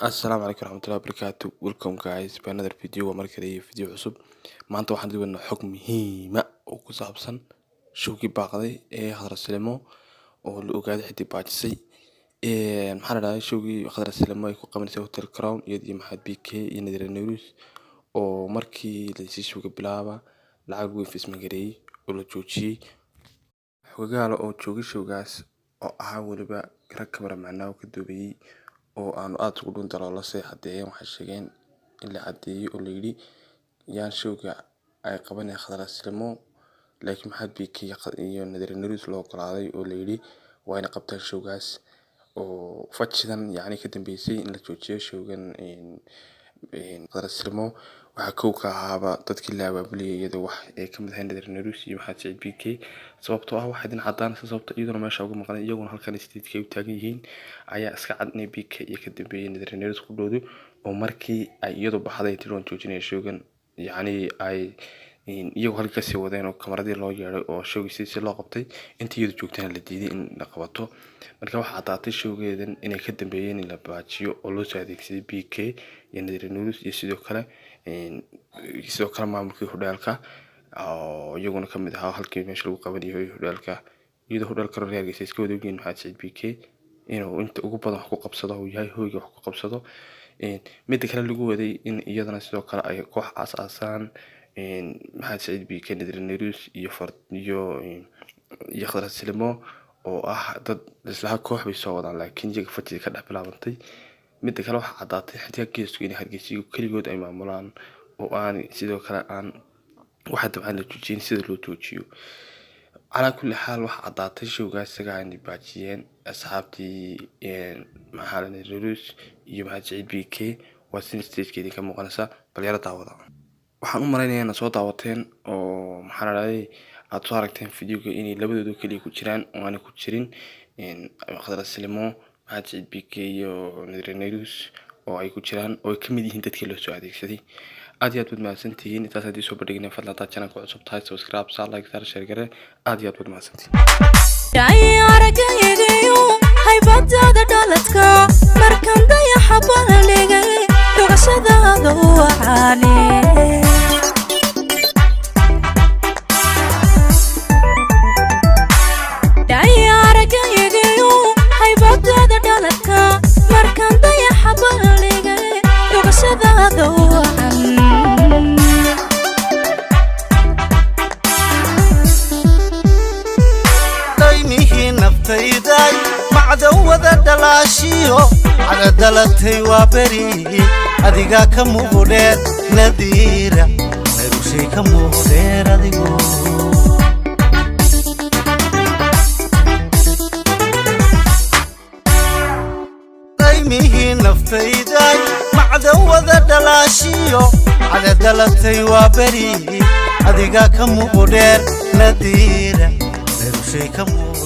السلام عليكم ورحمة الله وبركاته. Welcome guys to another video ومركلي فيديو عصب. maanta waxaan dibadna xog muhiima oo ku saabsan showgii baaqday ee Khadra Silimo oo la ogaaday xidii baajisay maxaa la dhahay showgii Khadra Silimo ay ku qabanaysa Hotel Crown iyo Maxamed BK iyo Nadir News oo markii la sii showga bilaaba lacag weyn fisman gareeyay oo la joojiyay xogaal oo joogay showgaas oo ahaa waliba rag kamera macnaa ka duubay oo aan aad ugu dhunta la seexadeeyeen waxa sheegeen in la cadeeyay oo la yiri yaan showga ay qabanay Khadra Silimo laakiin Maxamed BK iyo Nadir News loo qalaaday oo la yiri waa in qabtaan showgaas oo fajidan yaani ka dambeysay in la joojiyo showgan Khadra Silimo waxa koo ka ahaaba dadkii la abaabuliyay iyadoo wax ay ka mid ahayn Nadir News iyo Maxamed BK sababtoo ah waxay cadaan sababta iyadoo meesha ugu maqan iyaguna halkan state-ka u taagan yihiin ayaa iska cadnay BK iyo ka dambeeyay Nadir News ku dhoodo oo markii ay iyadoo baxday tiroon joojinay showgan yaani ay iyagoo halka sii wadeen oo kameradii loo yeeray oo showgii si loo qabtay intii iyadoo joogtana la diiday in la qabato marka waxa cadaatay showgeedan inay ka dambeeyeen in la baajiyo oo loo soo adeegsaday BK iyo Nadir News iyo sidoo kale maamulkii hodheelka oo iyaguna kamid ahaa halkii meesha lagu qabanayo hodheelka iyadoo hodheelka reerkiisa iska wada ogeen Maxamed BK inuu inta ugu badan wax ku qabsado oo yahay hooyga wax ku qabsado mid kale lagu waday in iyadana sidoo kale ay koox aasaasan Maxamed BK Nadir News iyo Khadra Silimo oo ah dad isla koox bay soo wadaan laakiin iyaga fajid ka dhaxbilaabantay mid kale waxa cadaatay xidii geesku in hargeysa kaligood ay maamulaan oo aan sidoo kale aan waxa dabcan la joojin sida loo joojiyo على كل حال واحد عطاتي شو قاعد سجاني باجيين أصحابتي محل الروس يوم هتجيب بيكي وسين ستيج كذي كم مقنصة باليارة تعوضا وحنو مريني أنا صوت عوضتين أو محل علي أتصاركتين فيديو إني لبدو كلي كوتشرين وأنا كوتشرين إن خضر السلمو هتجيب بيكي ونادر النيروس أو أي كوتشرين أو كمية هنتت كيلو سعودي كذي aad baad mahadsantihiin intaas hadii soo badhigeen fadlan taa channel ku cusub tahay subscribe saa like tar share gare aad baad mahadsantihiin aragaygiyo haybadada dhaladka markan dayaxa balaligay dhugashadaada wacaali aragaygiyo haybadada dhaladka markan dayaxa balaligay dhugashadaada wacaali naftayday macdawada dhalaashiyo aga dhalatay waa beri adiga ka muuqdeed nadiira narushay ka muuqdeed adigu daymihi naftayday macdawada dhalaashiyo aga dhalatay waa beri adiga ka muuqdeed nadiira narushay ka muuqdeed